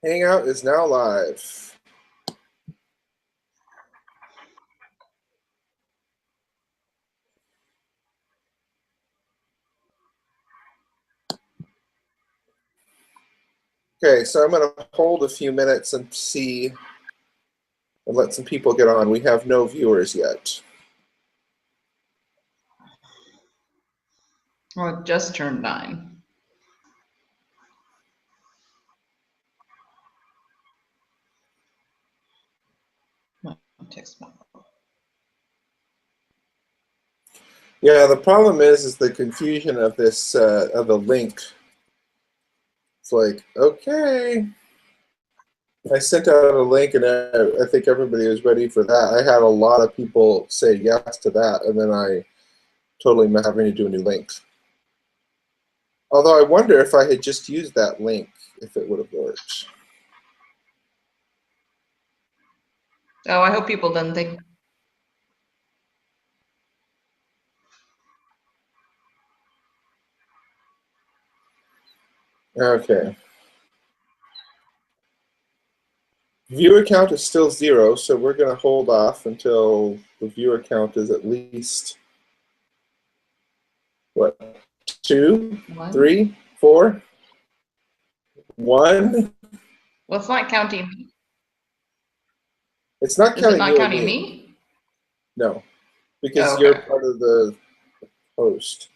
Hangout is now live. Okay, so I'm going to hold a few minutes and see and let some people get on. We have no viewers yet. Well, it just turned 9. Text my Yeah, the problem is the confusion of this of the link. It's like, okay, I sent out a link, and I think everybody was ready for that. I had a lot of people say yes to that, and then I totally messed up having to do a new link. Although I wonder if I had just used that link, if it would have worked. Oh, I hope people didn't think. Okay. Viewer count is still 0, so we're going to hold off until the viewer count is at least, what, 2, 3, 4, 1? Well, it's not counting me. It's not Is it counting not you and counting me. me? No, because Oh, okay. you're part of the host.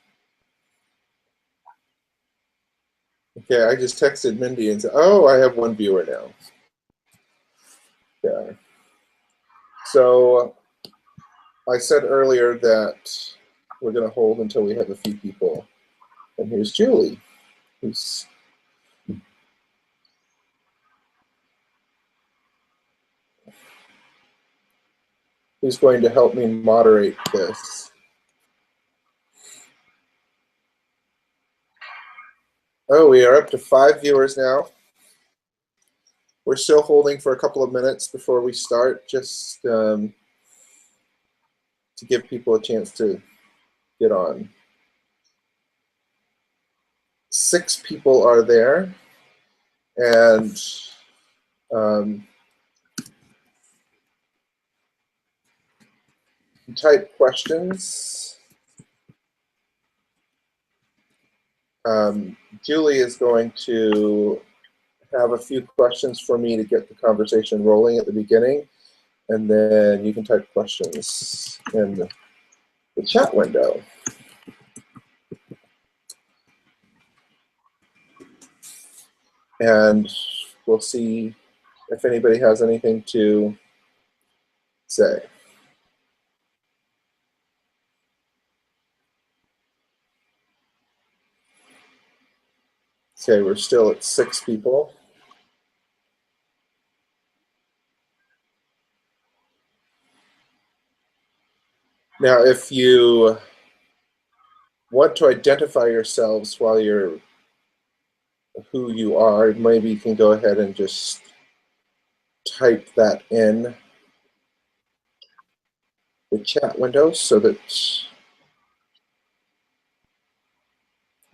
Okay, I just texted Mindy and said, oh, I have 1 viewer now. Yeah. So I said earlier that we're going to hold until we have a few people. And here's Julie, who's going to help me moderate this. Oh, we are up to 5 viewers now. We're still holding for a couple of minutes before we start, just to give people a chance to get on. 6 people are there, and type questions. Julie is going to have a few questions for me to get the conversation rolling at the beginning, and then you can type questions in the chat window. And we'll see if anybody has anything to say. Okay, we're still at 6 people. Now, if you want to identify yourselves while you're who you are, maybe you can go ahead and just type that in the chat window so that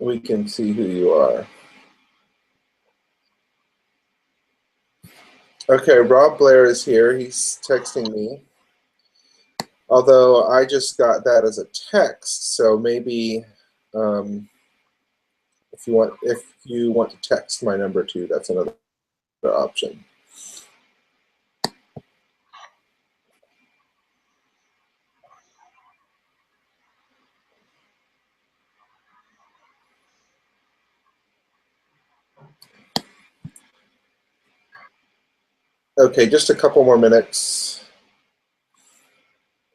we can see who you are. Okay, Rob Blair is here. He's texting me. Although I just got that as a text, so maybe if you want to text my number too, that's another option. Okay, just a couple more minutes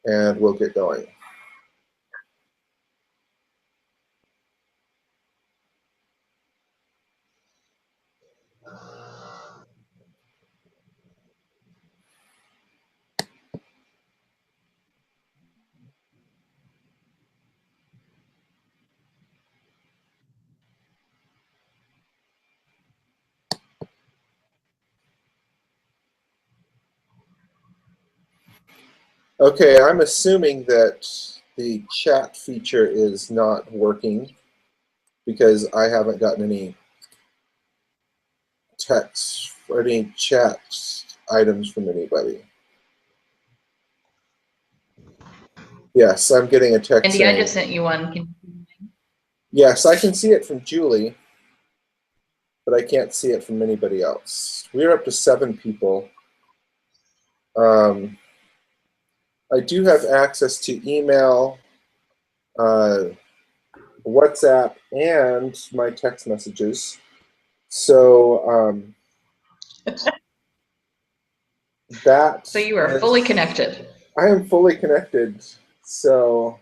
and we'll get going. Okay, I'm assuming that the chat feature is not working because I haven't gotten any texts any chat items from anybody. Yes, I'm getting a text Andy, saying, I just sent you one. yes, I can see it from Julie, but I can't see it from anybody else. We're up to 7 people. I do have access to email, WhatsApp, and my text messages. So that. So you are fully connected. I am fully connected. So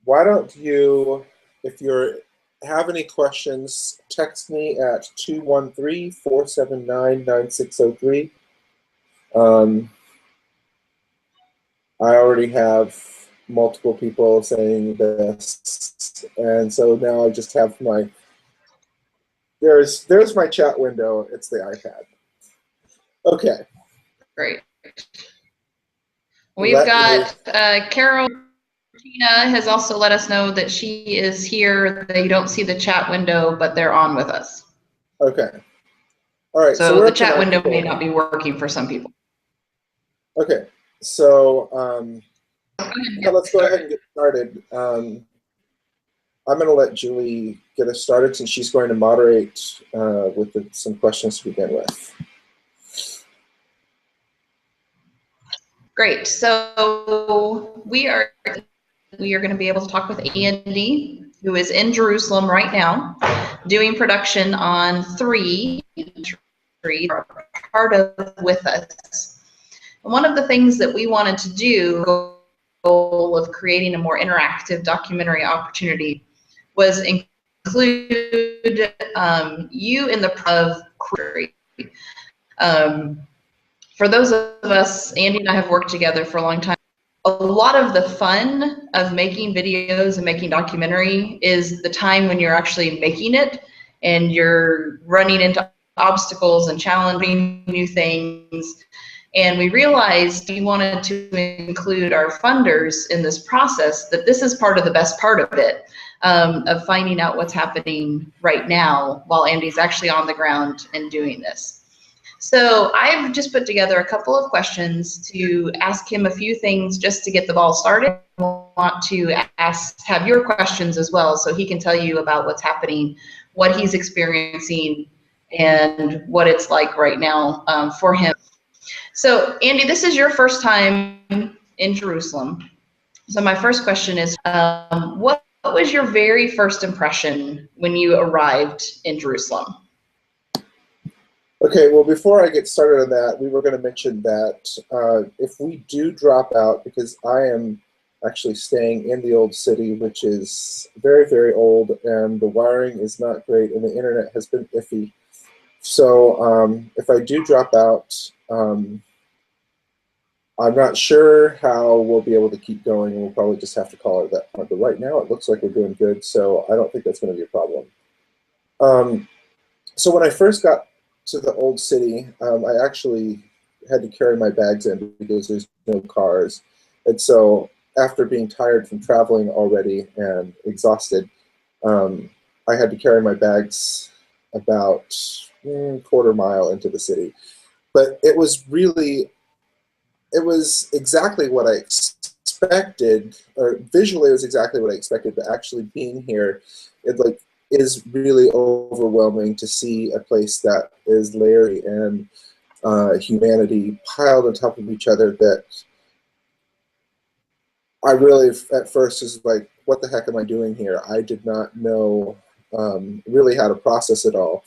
why don't you, if you have any questions, text me at 213-479-9603. I already have multiple people saying this, and so now I just have my, there's my chat window. It's the iPad. Okay. Great. We've got Carol. Tina has also let us know that she is here. They don't see the chat window, but they're on with us. Okay. All right. So the chat window may not be working for some people. Okay. So yeah, let's go ahead and get started. I'm going to let Julie get us started since she's going to moderate with some questions to begin with. Great. So we are going to be able to talk with Andy, who is in Jerusalem right now, doing production on 3 are part of with us. And one of the things that we wanted to do, goal of creating a more interactive documentary opportunity, was include you in the of query. For those of us, Andy and I have worked together for a long time. A lot of the fun of making videos and making documentary is the time when you're actually making it and you're running into obstacles and challenging new things. And we realized we wanted to include our funders in this process, that this is part of the best part of it, of finding out what's happening right now while Andy's actually on the ground and doing this. So I've just put together a couple of questions to ask him a few things just to get the ball started. I want to have your questions as well so he can tell you about what's happening, what he's experiencing, and what it's like right now for him. So Andy, this is your first time in Jerusalem. So my first question is, what was your very first impression when you arrived in Jerusalem? Okay, well, before I get started on that, we were going to mention that if we do drop out, because I am actually staying in the old city, which is very, very old, and the wiring is not great, and the internet has been iffy. So if I do drop out, I'm not sure how we'll be able to keep going, and we'll probably just have to call it that point. But right now, it looks like we're doing good, so I don't think that's going to be a problem. So when I first got to the old city, I actually had to carry my bags in because there's no cars. And so after being tired from traveling already and exhausted, I had to carry my bags about quarter mile into the city. But it was exactly what I expected, or visually it was exactly what I expected, but actually being here, it is really overwhelming to see a place that is Larry and humanity piled on top of each other, that I really at first was like, what the heck am I doing here? I did not know really how to process it all.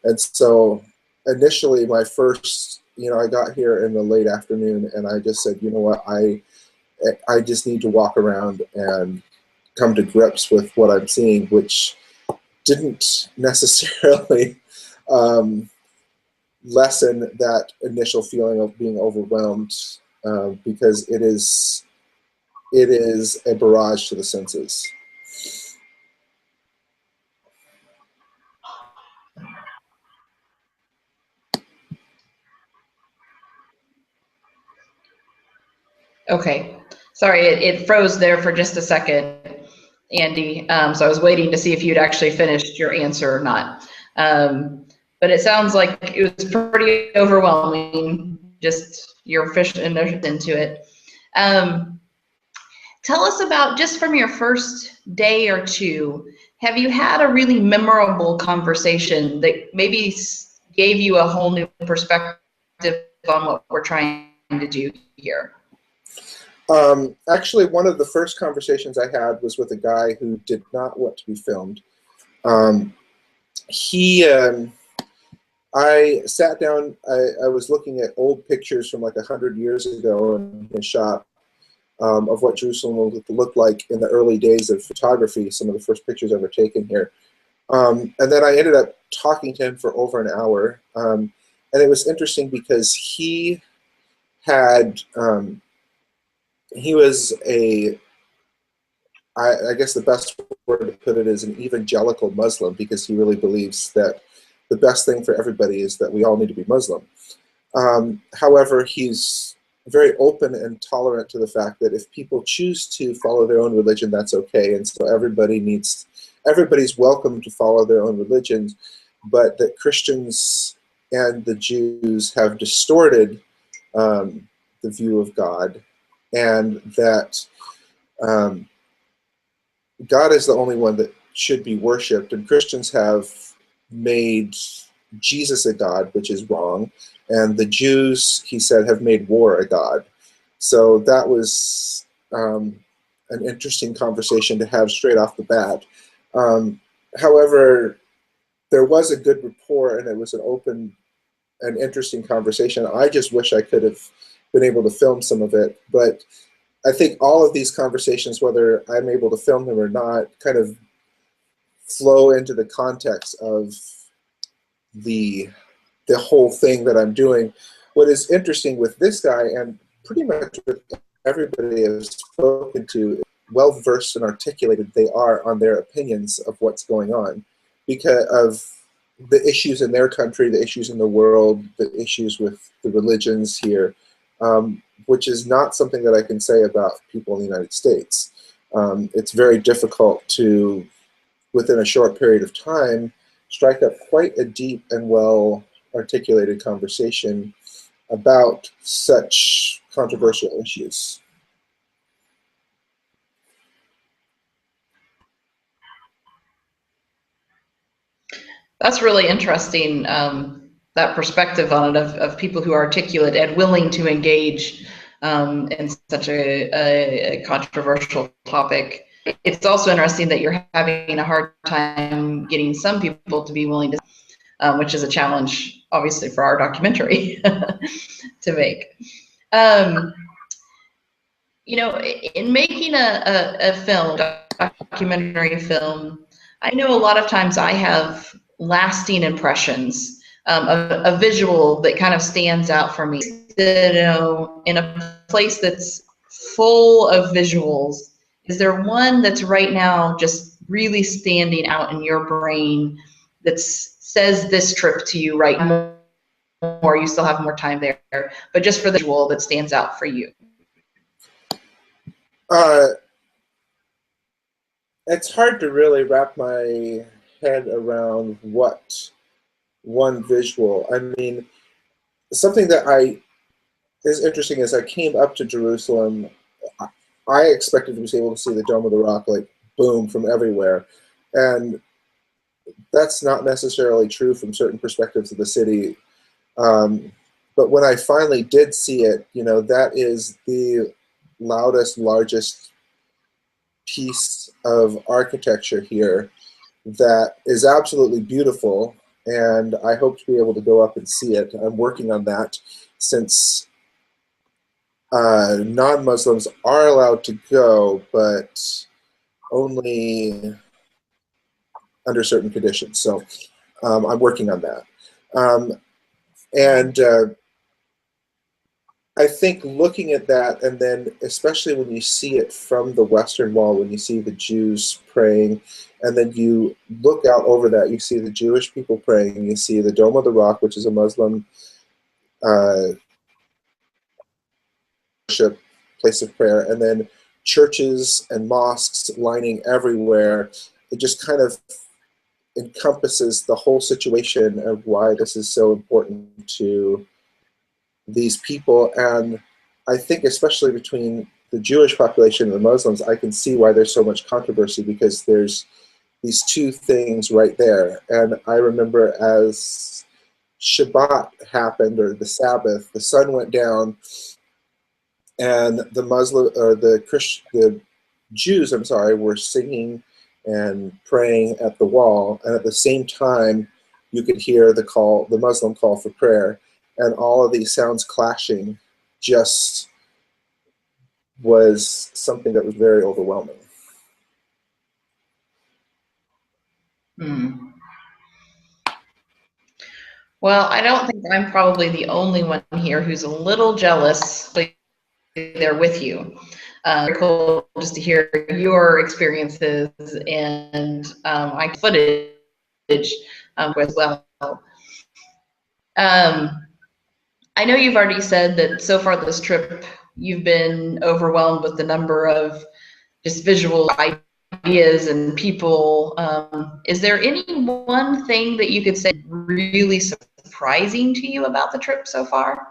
And so initially my first, I got here in the late afternoon and I just said, you know what, I just need to walk around and come to grips with what I'm seeing, which didn't necessarily lessen that initial feeling of being overwhelmed, because it is a barrage to the senses. Okay, sorry, it froze there for just a second, Andy. So I was waiting to see if you'd actually finished your answer or not. but it sounds like it was pretty overwhelming, just your fish into it. Tell us about, just from your first day or two, have you had a really memorable conversation that maybe gave you a whole new perspective on what we're trying to do here? Actually, one of the first conversations I had was with a guy who did not want to be filmed. I sat down, I was looking at old pictures from like 100 years ago in his shop of what Jerusalem looked like in the early days of photography, some of the first pictures ever taken here. And then I ended up talking to him for over an hour. And it was interesting because he had, he was I guess the best word to put it is an evangelical Muslim, because he really believes that the best thing for everybody is that we all need to be Muslim. However, he's very open and tolerant to the fact that if people choose to follow their own religion, that's okay. And so everybody's welcome to follow their own religions, but that Christians and the Jews have distorted the view of God, and that God is the only one that should be worshipped, and Christians have made Jesus a god, which is wrong, and the Jews, he said, have made war a god. So that was an interesting conversation to have straight off the bat. However, there was a good rapport, and it was an open and interesting conversation. I just wish I could have been able to film some of it, but I think all of these conversations, whether I'm able to film them or not, kind of flow into the context of the whole thing that I'm doing. What is interesting with this guy, and pretty much with everybody I've spoken to, well versed and articulated they are on their opinions of what's going on, because of the issues in their country, the issues in the world, the issues with the religions here, which is not something that I can say about people in the United States. It's very difficult to, within a short period of time, strike up quite a deep and well articulated conversation about such controversial issues. That's really interesting, that perspective on it of people who are articulate and willing to engage in such a controversial topic. It's also interesting that you're having a hard time getting some people to be willing to, which is a challenge, obviously, for our documentary to make. You know, in making a film, documentary film, I know a lot of times I have lasting impressions, a visual that kind of stands out for me. You know, in a place that's full of visuals, is there one that's right now just really standing out in your brain that says this trip to you right now, or you still have more time there, but just for the visual that stands out for you? It's hard to really wrap my head around what one visual. I mean, something that is interesting is I came up to Jerusalem. I expected to be able to see the Dome of the Rock, like, boom, from everywhere. And that's not necessarily true from certain perspectives of the city. But when I finally did see it, you know, that is the loudest, largest piece of architecture here that is absolutely beautiful, and I hope to be able to go up and see it. I'm working on that, since non-Muslims are allowed to go, but only under certain conditions. So I'm working on that. And I think looking at that, and then especially when you see it from the Western Wall, when you see the Jews praying, and then you look out over that, you see the Jewish people praying, you see the Dome of the Rock, which is a Muslim worship place of prayer, and then churches and mosques lining everywhere. It just kind of encompasses the whole situation of why this is so important to these people. And I think especially between the Jewish population and the Muslims, I can see why there's so much controversy, because there's these two things right there. And I remember as Shabbat happened, or the Sabbath, the sun went down, and the Jews, I'm sorry, were singing and praying at the wall, and at the same time, you could hear the Muslim call for prayer, and all of these sounds clashing just was something that was very overwhelming. Well, I don't think I'm probably the only one here who's a little jealous that they're with you. Very cool just to hear your experiences, and I footage as well. I know you've already said that so far this trip you've been overwhelmed with the number of just visual ideas and people. Is there any one thing that you could say really surprising to you about the trip so far?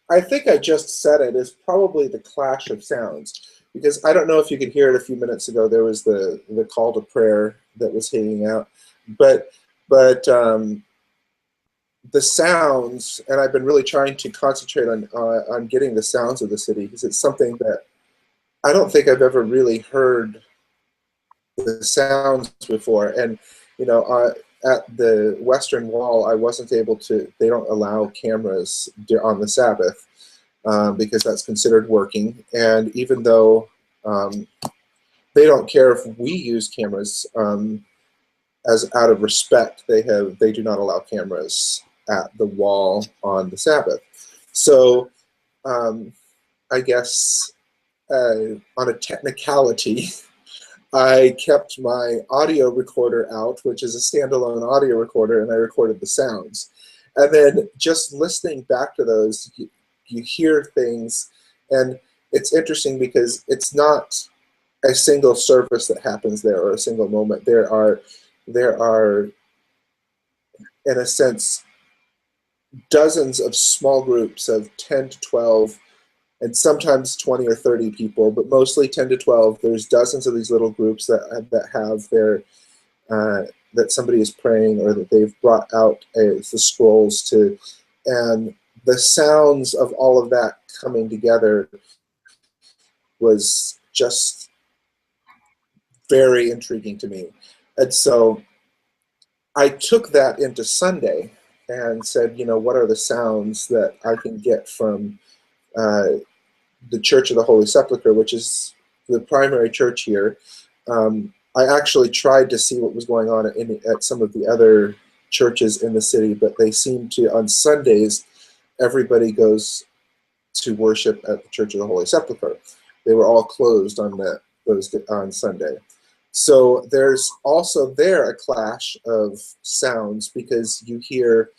I think I just said it, is probably the clash of sounds, because I don't know if you could hear it a few minutes ago. There was the call to prayer that was hanging out, but the sounds, and I've been really trying to concentrate on getting the sounds of the city, because it's something that I don't think I've ever really heard the sounds before. And you know, at the Western Wall, I wasn't able to. They don't allow cameras on the Sabbath because that's considered working. And even though they don't care if we use cameras, as out of respect, they do not allow cameras at the wall on the Sabbath. So I guess on a technicality, I kept my audio recorder out, which is a standalone audio recorder, and I recorded the sounds. And then just listening back to those, you hear things, and it's interesting because it's not a single service that happens there, or a single moment. There are, in a sense, dozens of small groups of 10 to 12, and sometimes 20 or 30 people, but mostly 10 to 12. There's dozens of these little groups that have their, that somebody is praying, or that they've brought out the scrolls to, and the sounds of all of that coming together was just very intriguing to me. And so I took that into Sunday and said, you know, what are the sounds that I can get from the Church of the Holy Sepulchre, which is the primary church here. I actually tried to see what was going on at some of the other churches in the city, but they seem to, on Sundays, everybody goes to worship at the Church of the Holy Sepulchre. They were all closed on Sunday. So there's also there a clash of sounds, because you hear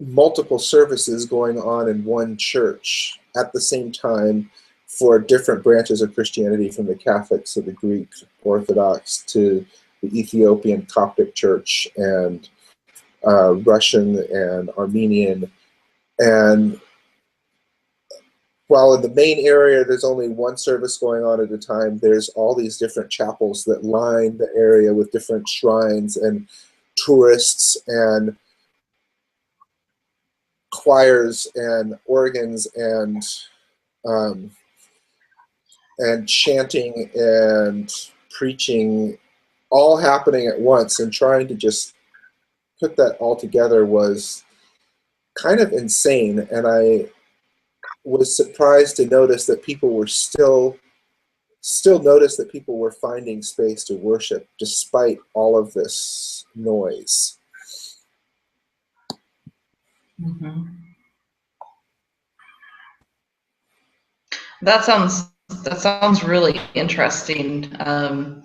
multiple services going on in one church at the same time for different branches of Christianity, from the Catholics to the Greek Orthodox to the Ethiopian Coptic Church, and Russian and Armenian. And while in the main area there's only one service going on at a time, there's all these different chapels that line the area with different shrines and tourists and choirs and organs and chanting and preaching all happening at once, and trying to just put that all together was kind of insane. And I was surprised to notice that people were still notice that people were finding space to worship despite all of this noise. Mm-hmm. That sounds really interesting, and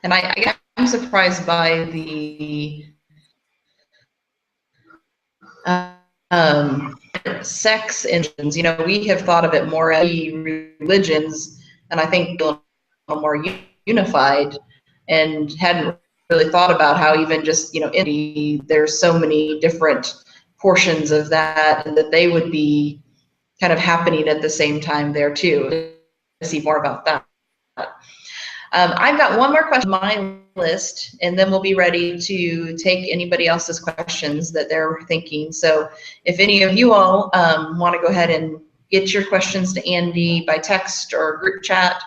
I'm surprised by the sex engines. You know, we have thought of it more as religions and I think a little more unified, and hadn't really thought about how even just, there's so many different portions of that, and that they would be kind of happening at the same time there too. To see more about that. I've got one more question on my list, and then we'll be ready to take anybody else's questions that they're thinking. So if any of you all want to go ahead and get your questions to Andy by text or group chat,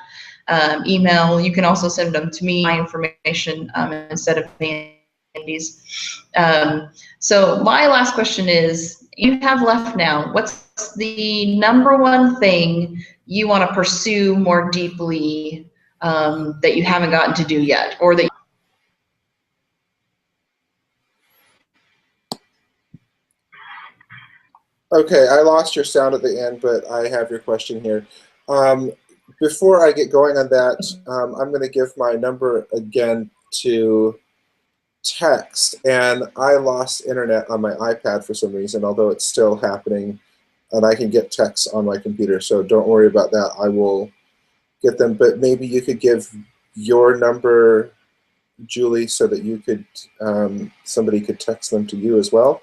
email, you can also send them to me, my information, instead of Andy's. So my last question is, you have left now, what's the number one thing you want to pursue more deeply that you haven't gotten to do yet, or that? Okay, I lost your sound at the end, but I have your question here. Before I get going on that, I'm going to give my number again to text, and I lost internet on my iPad for some reason, although it's still happening, and I can get texts on my computer, so don't worry about that. I will get them, but maybe you could give your number, Julie, so that you could, somebody could text them to you as well.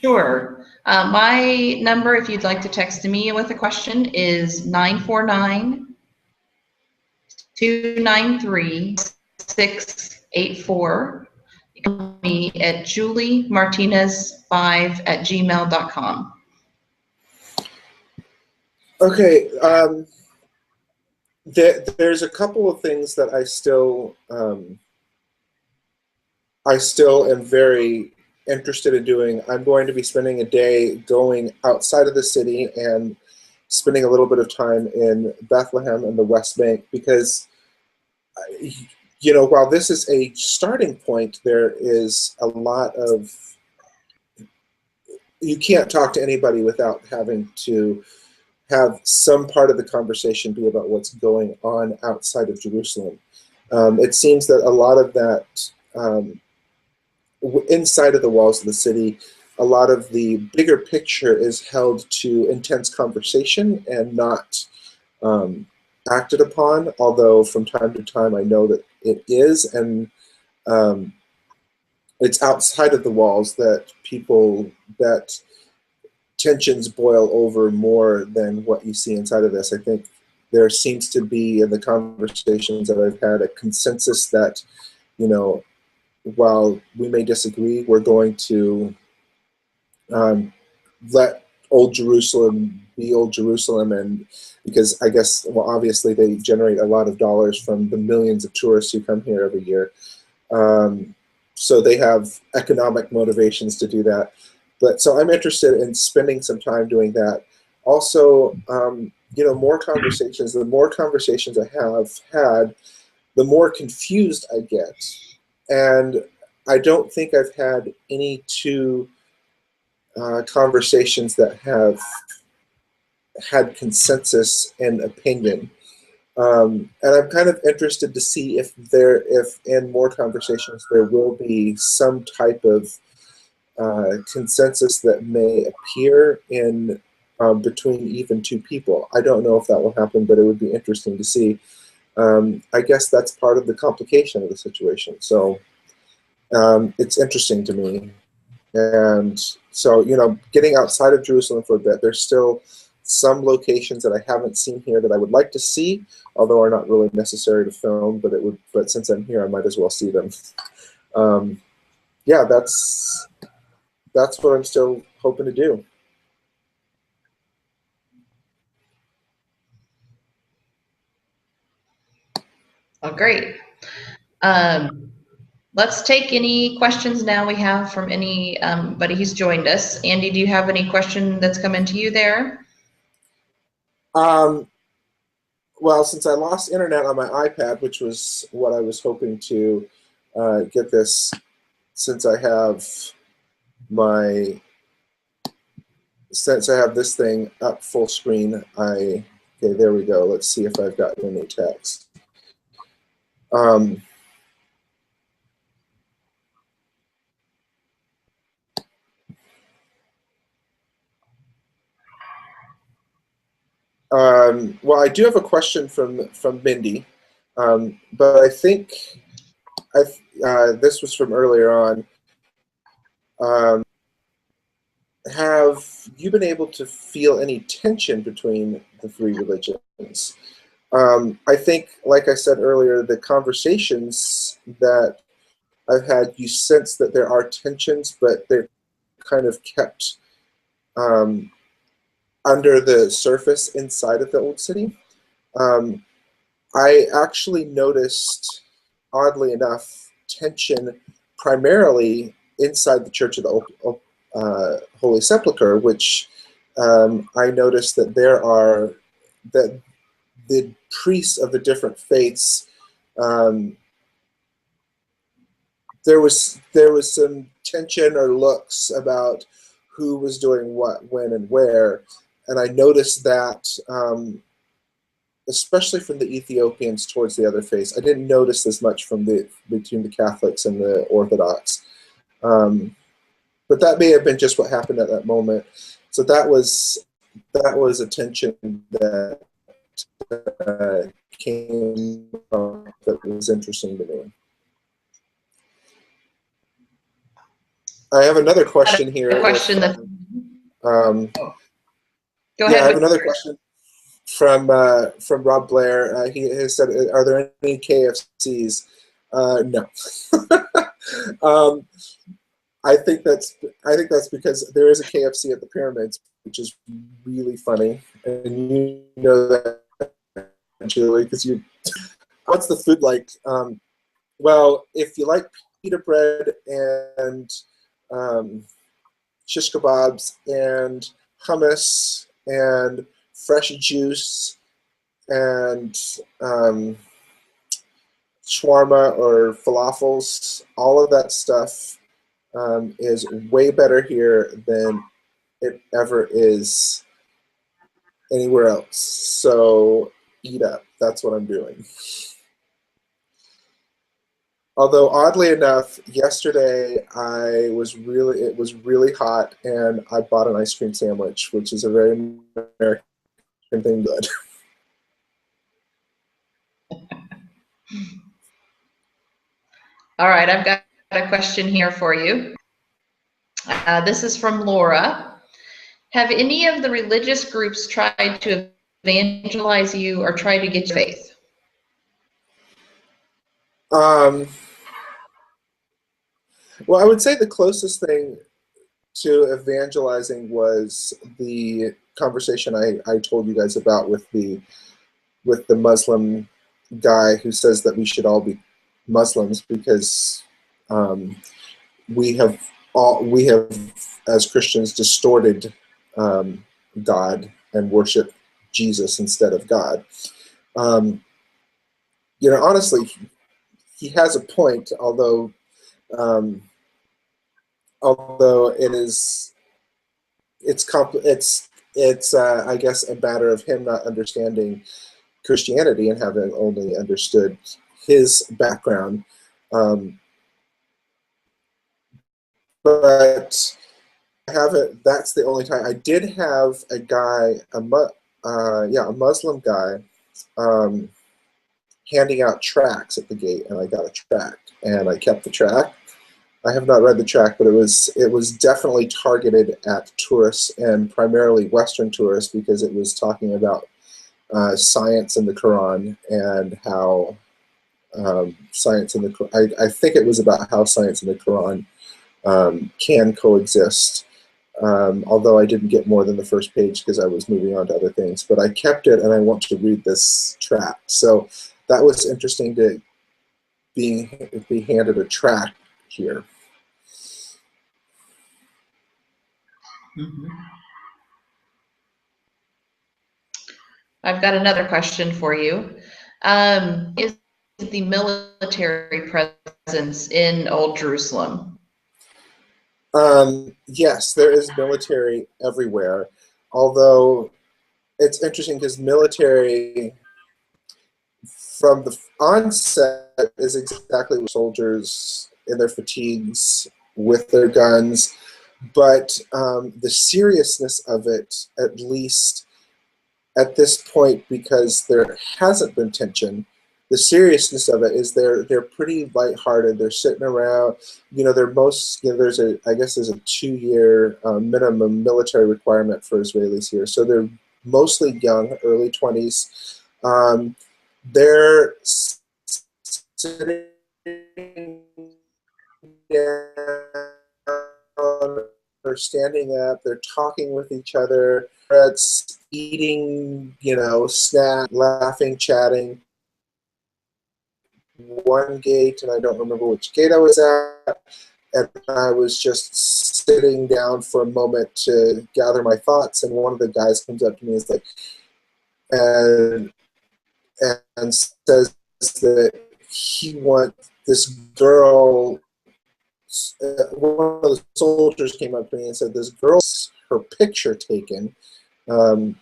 Sure. My number, if you'd like to text me with a question, is 949-293-684. You can call me at juliemartinez5@gmail.com. Okay. There's a couple of things that I still am very interested in doing. I'm going to be spending a day going outside of the city and spending a little bit of time in Bethlehem and the West Bank, because, while this is a starting point, there is a lot of, you can't talk to anybody without having to have some part of the conversation be about what's going on outside of Jerusalem. It seems that a lot of that, inside of the walls of the city, a lot of the bigger picture is held to intense conversation and not acted upon, although from time to time I know that it is, and it's outside of the walls that tensions boil over more than what you see inside of this. I think there seems to be, in the conversations that I've had, a consensus that, while we may disagree, we're going to let Old Jerusalem be Old Jerusalem, and because I guess, well, obviously they generate a lot of dollars from the millions of tourists who come here every year. So they have economic motivations to do that. But so I'm interested in spending some time doing that. Also, more conversations. The more conversations I have had, the more confused I get. And I don't think I've had any two conversations that have had consensus and opinion. And I'm kind of interested to see if in more conversations there will be some type of consensus that may appear in between even two people. I don't know if that will happen, but it would be interesting to see. I guess that's part of the complication of the situation. So it's interesting to me. And so, getting outside of Jerusalem for a bit, there's still some locations that I haven't seen here that I would like to see, although are not really necessary to film, but since I'm here, I might as well see them. Yeah, that's what I'm still hoping to do. Oh, great. Let's take any questions now we have from anybody who's joined us. Andy, do you have any question that's come into you there? Well, since I lost internet on my iPad, which was what I was hoping to get this, since I have this thing up full screen, okay, there we go. Let's see if I've gotten any text. Well, I do have a question from Mindy, but I think this was from earlier on. Have you been able to feel any tension between the three religions? I think, like I said earlier, the conversations that I've had, you sense that there are tensions, but they're kind of kept under the surface inside of the Old City. I actually noticed, oddly enough, tension primarily inside the Church of the Holy Sepulchre, which I noticed that that the priests of the different faiths, there was some tension or looks about who was doing what, when, and where, and I noticed that. Especially from the Ethiopians towards the other faiths. I didn't notice as much between the Catholics and the Orthodox. But that may have been just what happened at that moment. So that was a tension that came up that was interesting to me. I have another question here. Go ahead. Yeah, I have another question from Rob Blair. He has said, "Are there any KFCs?" No. I think that's because there is a KFC at the pyramids, which is really funny, and you know that, Julie, because you. What's the food like? Well, if you like pita bread and shish kebabs and hummus and fresh juice and shawarma or falafels, all of that stuff is way better here than it ever is anywhere else. So eat up. That's what I'm doing. Although oddly enough, yesterday it was really hot, and I bought an ice cream sandwich, which is a very American thing. Good. All right, I've got a question here for you. This is from Laura. Have any of the religious groups tried to evangelize you or try to get your faith? Well, I would say the closest thing to evangelizing was the conversation I told you guys about with the Muslim guy who says that we should all be Muslims because we have as Christians distorted God and worship Jesus instead of God. Honestly, he has a point, although it's I guess a matter of him not understanding Christianity and having only understood his background. But I haven't. That's the only time I did have a guy, a Muslim guy, handing out tracts at the gate, and I got a tract, and I kept the tract. I have not read the tract, but it was definitely targeted at tourists and primarily Western tourists because it was talking about science in the Quran and how science in the I think it was about how science in the Quran can coexist. Although I didn't get more than the first page because I was moving on to other things, but I kept it and I want to read this tract. So that was interesting to be handed a tract here. Mm-hmm. I've got another question for you. Is the military presence in Old Jerusalem? Yes, there is military everywhere. Although it's interesting because military from the onset is exactly what soldiers in their fatigues with their guns, but the seriousness of it, at least at this point, because there hasn't been tension, the seriousness of it is they're pretty lighthearted. They're sitting around, they're most, I guess there's a 2-year minimum military requirement for Israelis here. So they're mostly young, early 20s. They're sitting down, they're standing up, they're talking with each other, it's eating, snack, laughing, chatting. One gate, and I don't remember which gate I was at, and I was just sitting down for a moment to gather my thoughts, and one of the guys comes up to me and is like, and says that he wants this girl. One of the soldiers came up to me and said, "This girl's her picture taken." I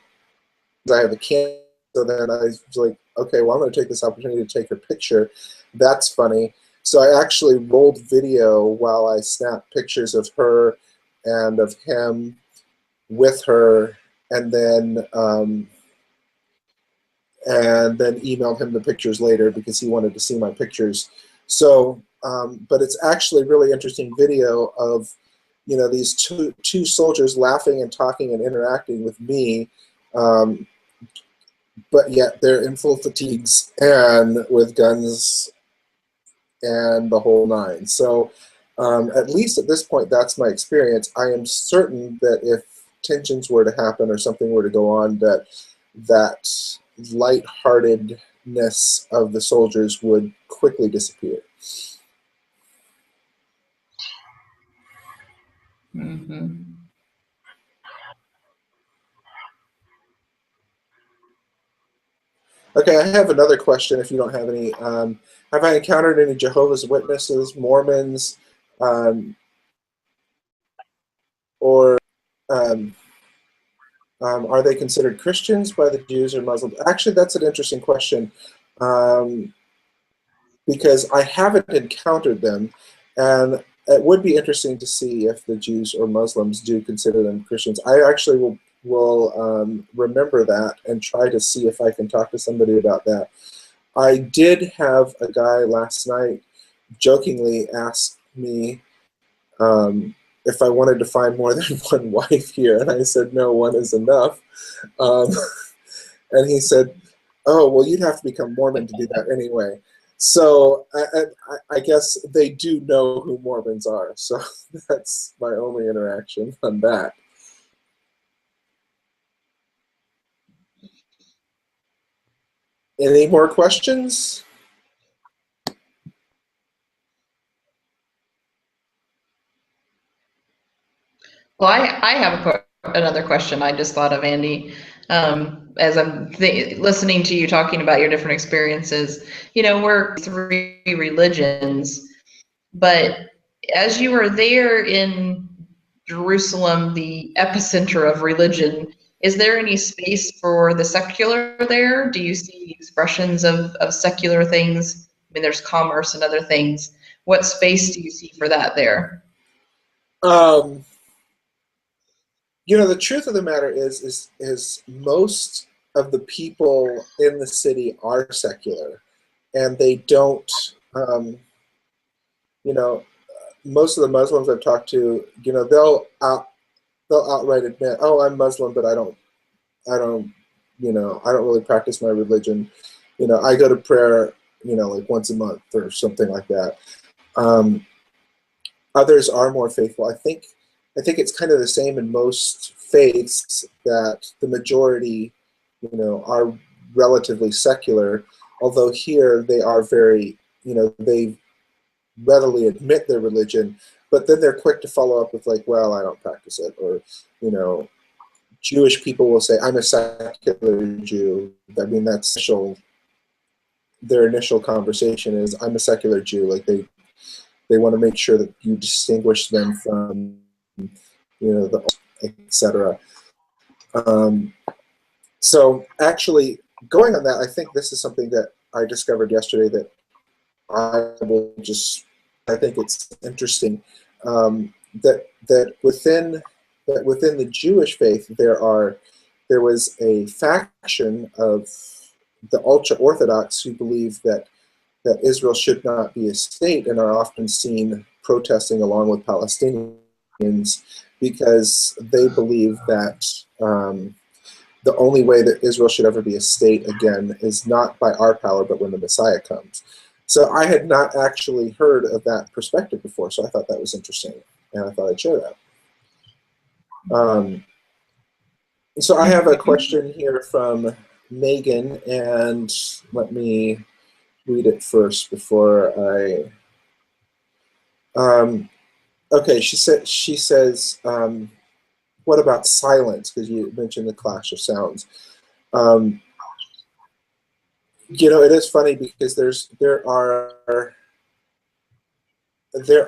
have a camera, so then I was like, "Okay, well, I'm going to take this opportunity to take her picture. That's funny." So I actually rolled video while I snapped pictures of her and of him with her, and then emailed him the pictures later because he wanted to see my pictures. So, but it's actually really interesting video of, these two soldiers laughing and talking and interacting with me, but yet they're in full fatigues and with guns and the whole nine. So at least at this point, that's my experience. I am certain that if tensions were to happen or something were to go on, that lightheartedness of the soldiers would quickly disappear. Mm-hmm. Okay, I have another question if you don't have any. Have I encountered any Jehovah's Witnesses, Mormons, or are they considered Christians by the Jews or Muslims? Actually, that's an interesting question, because I haven't encountered them, and it would be interesting to see if the Jews or Muslims do consider them Christians. I actually will remember that and try to see if I can talk to somebody about that. I did have a guy last night jokingly ask me if I wanted to find more than one wife here, and I said, no, one is enough. And he said, oh, well, you'd have to become Mormon to do that anyway. So I guess they do know who Mormons are, so that's my only interaction on that. Any more questions? Well, I have another question I just thought of, Andy. As I'm listening to you talking about your different experiences, we're 3 religions, but as you were there in Jerusalem, the epicenter of religion, is there any space for the secular there? Do you see expressions of secular things? I mean, there's commerce and other things. What space do you see for that there? The truth of the matter is most of the people in the city are secular, and they don't. Most of the Muslims I've talked to, they'll outright admit, oh, I'm Muslim, but I don't really practice my religion. I go to prayer, like once a month or something like that. Others are more faithful. I think it's kind of the same in most faiths, that the majority, are relatively secular, although here they are very, they readily admit their religion, but then they're quick to follow up with like, well, I don't practice it, or, Jewish people will say, I'm a secular Jew. I mean, that's their initial conversation is, I'm a secular Jew. Like they want to make sure that you distinguish them from, the etc. So actually, going on that, I think this is something that I discovered yesterday that I think it's interesting, that within the Jewish faith there are there was a faction of the ultra-Orthodox who believe that Israel should not be a state and are often seen protesting along with Palestinians because they believe that the only way that Israel should ever be a state again is not by our power, but when the Messiah comes. So I had not actually heard of that perspective before, so I thought that was interesting, and I thought I'd share that. So I have a question here from Megan, and let me read it first before I. Okay, she says, what about silence? Because you mentioned the clash of sounds. You know, it is funny because there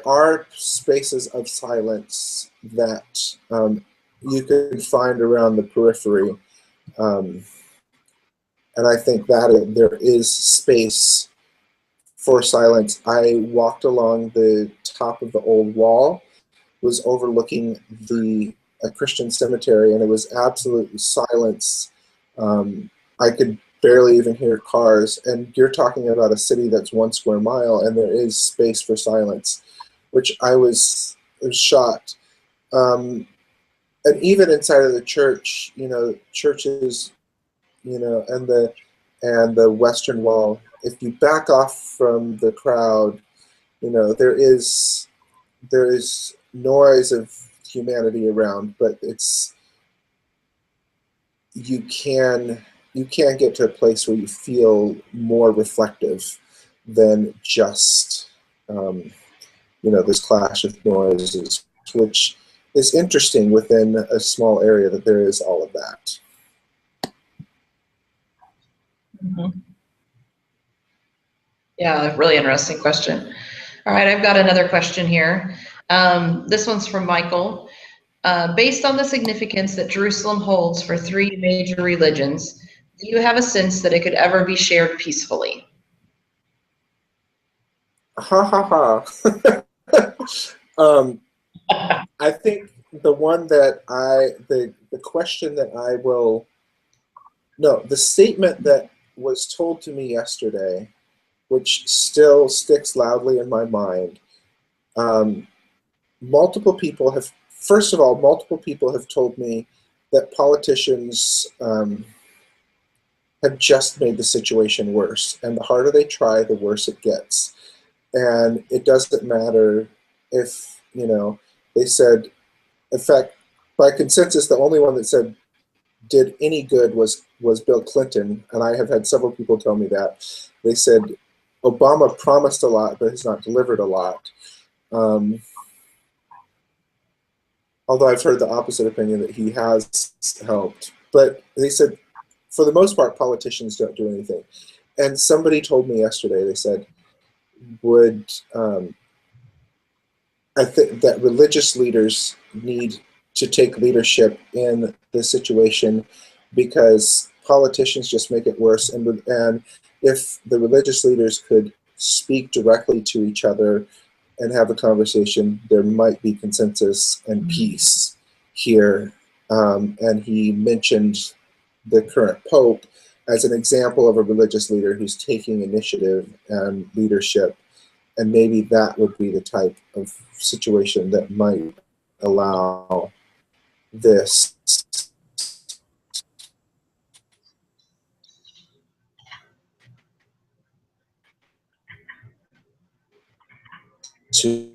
are spaces of silence that you can find around the periphery, and I think that there is space for silence. I walked along the top of the old wall, was overlooking a Christian cemetery, and it was absolute silence. I could barely even hear cars, and you're talking about a city that's 1 square mile, and there is space for silence, which I was shocked. And even inside of the church, you know, churches, you know, and the Western Wall, if you back off from the crowd, you know, there is noise of humanity around, but you can get to a place where you feel more reflective than just you know, this clash of noises, which is interesting within a small area that there is all of that. Mm-hmm. Yeah, really interesting question. All right, I've got another question here. This one's from Michael. Based on the significance that Jerusalem holds for 3 major religions, do you have a sense that it could ever be shared peacefully? Ha ha ha. I think the one that the question that I will, no, the statement that was told to me yesterday, which still sticks loudly in my mind. Multiple people have told me that politicians have just made the situation worse, and the harder they try, the worse it gets. And it doesn't matter if, you know, they said, in fact, by consensus, the only one that said did any good was Bill Clinton, and I have had several people tell me that. They said Obama promised a lot, but has not delivered a lot. Although I've heard the opposite opinion, that he has helped. But they said, for the most part, politicians don't do anything. And somebody told me yesterday, they said, I think that religious leaders need to take leadership in the situation, because politicians just make it worse. And if the religious leaders could speak directly to each other and have a conversation, there might be consensus and peace here. And he mentioned the current Pope as an example of a religious leader who's taking initiative and leadership. And maybe that would be the type of situation that might allow this to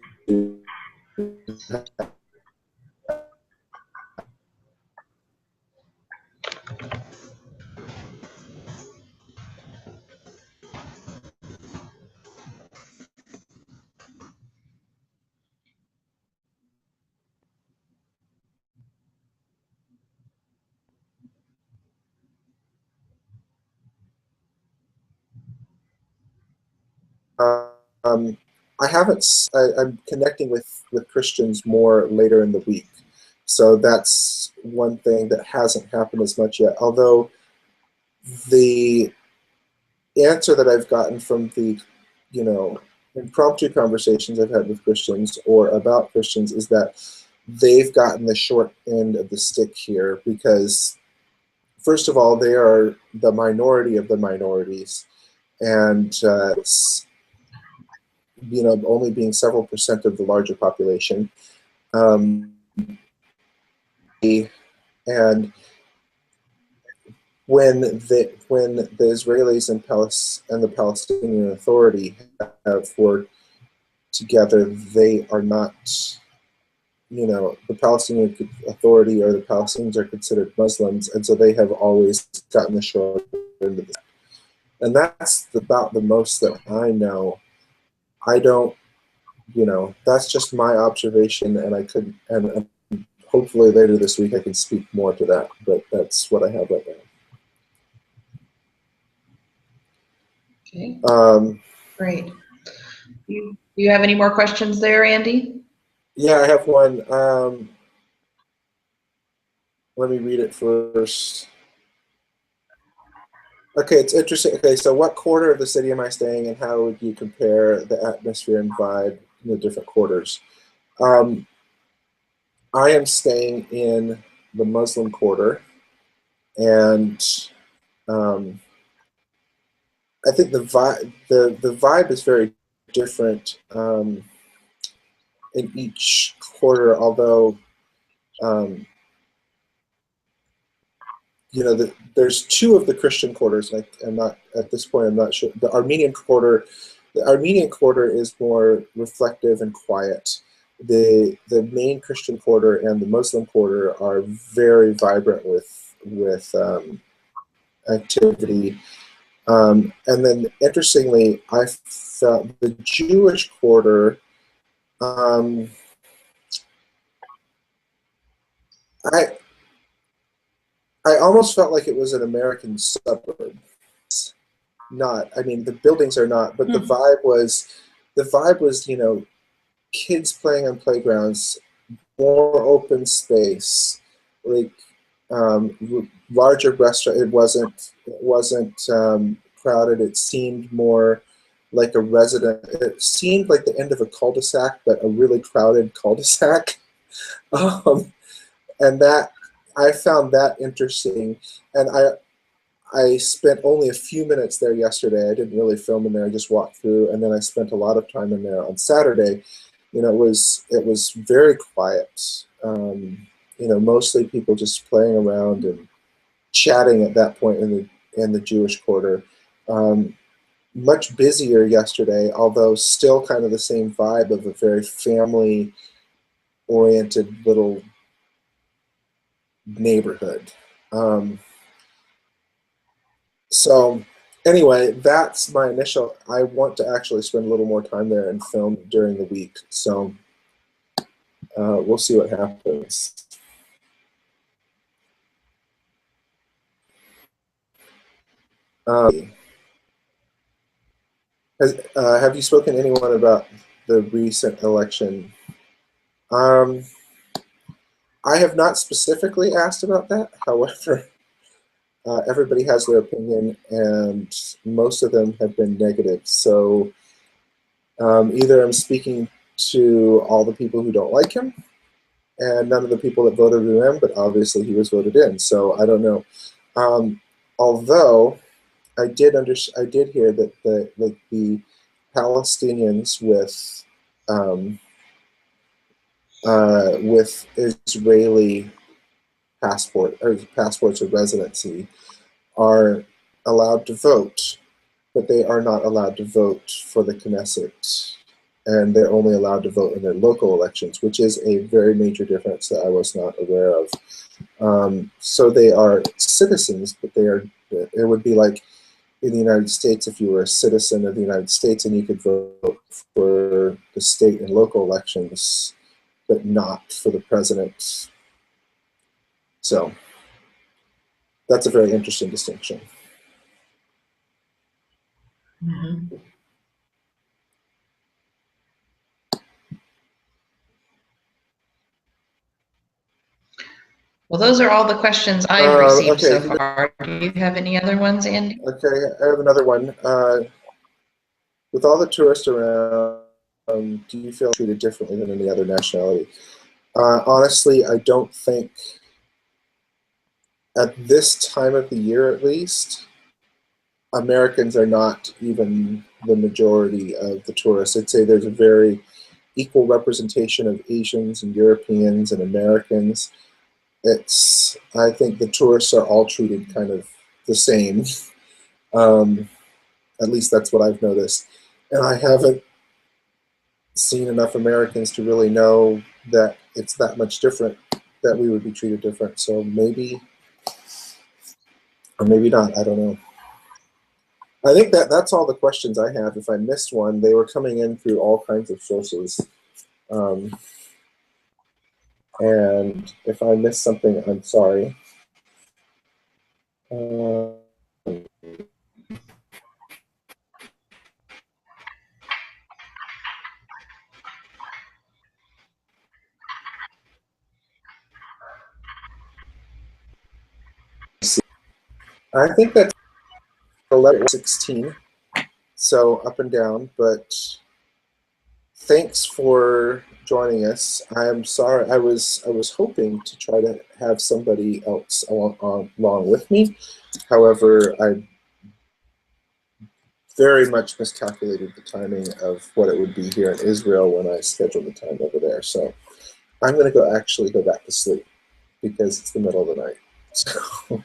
I'm connecting with Christians more later in the week. So that's one thing that hasn't happened as much yet. Although the answer that I've gotten from the, you know, impromptu conversations I've had with Christians or about Christians is that they've gotten the short end of the stick here, because first of all, they are the minority of the minorities, and only being several percent of the larger population. And when the Israelis and the Palestinian Authority have worked together, they are not, the Palestinian Authority or the Palestinians are considered Muslims, and so they have always gotten the short end of this. And that's about the most that I know. I don't, that's just my observation, and and hopefully later this week I can speak more to that, but that's what I have right now. Okay. Great. Do you have any more questions there, Andy? Yeah, I have one. Let me read it first. Okay, it's interesting. Okay, so what quarter of the city am I staying in? How would you compare the atmosphere and vibe in the different quarters? I am staying in the Muslim quarter, and I think the vibe is very different in each quarter. Although, there's two of the Christian quarters. And I'm not at this point. I'm not sure. The Armenian quarter is more reflective and quiet. The main Christian quarter and the Muslim quarter are very vibrant with activity. And then, interestingly, I felt the Jewish quarter. I almost felt like it was an American suburb. Not, I mean, the buildings are not, but the vibe was, kids playing on playgrounds, more open space, like larger restaurant. It wasn't crowded. It seemed more like a resident. It seemed like the end of a cul-de-sac, but a really crowded cul-de-sac. And that I found that interesting. And I spent only a few minutes there yesterday. I didn't really film in there. I just walked through, and then I spent a lot of time in there on Saturday. It was very quiet. Mostly people just playing around and chatting at that point in the Jewish quarter. Much busier yesterday, although still kind of the same vibe of a very family-oriented little neighborhood. So anyway, that's my initial. I want to actually spend a little more time there and film during the week. So we'll see what happens. Have you spoken to anyone about the recent election? I have not specifically asked about that. However, everybody has their opinion, and most of them have been negative. So either I'm speaking to all the people who don't like him, and none of the people that voted him, but obviously he was voted in. So I don't know. Although I did hear that the Palestinians with Israeli passports of residency are allowed to vote, but they are not allowed to vote for the Knesset, and they're only allowed to vote in their local elections, which is a very major difference that I was not aware of. So they are citizens, but it would be like in the United States, if you were a citizen of the United States and you could vote for the state and local elections, but not for the president. So that's a very interesting distinction. Mm-hmm. Well, those are all the questions I've received so far. Do you have any other ones, Andy? Okay, I have another one. With all the tourists around, do you feel treated differently than any other nationality? Honestly, I don't think at this time of the year at least, Americans are not even the majority of the tourists. I'd say there's a very equal representation of Asians and Europeans and Americans. I think the tourists are all treated kind of the same. At least that's what I've noticed. And I haven't seen enough Americans to really know that it's that much different, that we would be treated different. So maybe, or maybe not, I don't know. I think that's all the questions I have. If I missed one, they were coming in through all kinds of sources. And if I missed something, I'm sorry. I think that's 11 16, so up and down, but thanks for joining us. I'm sorry, I was hoping to try to have somebody else along with me. However, I very much miscalculated the timing of what it would be here in Israel when I scheduled the time over there. So I'm going to actually go back to sleep because it's the middle of the night. So.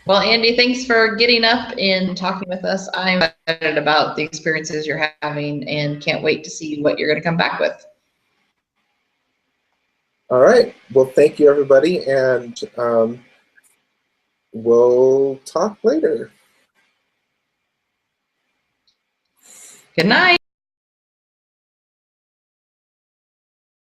Well, Andy, thanks for getting up and talking with us. I'm excited about the experiences you're having and can't wait to see what you're going to come back with. All right. Well, thank you, everybody, and we'll talk later. Good night.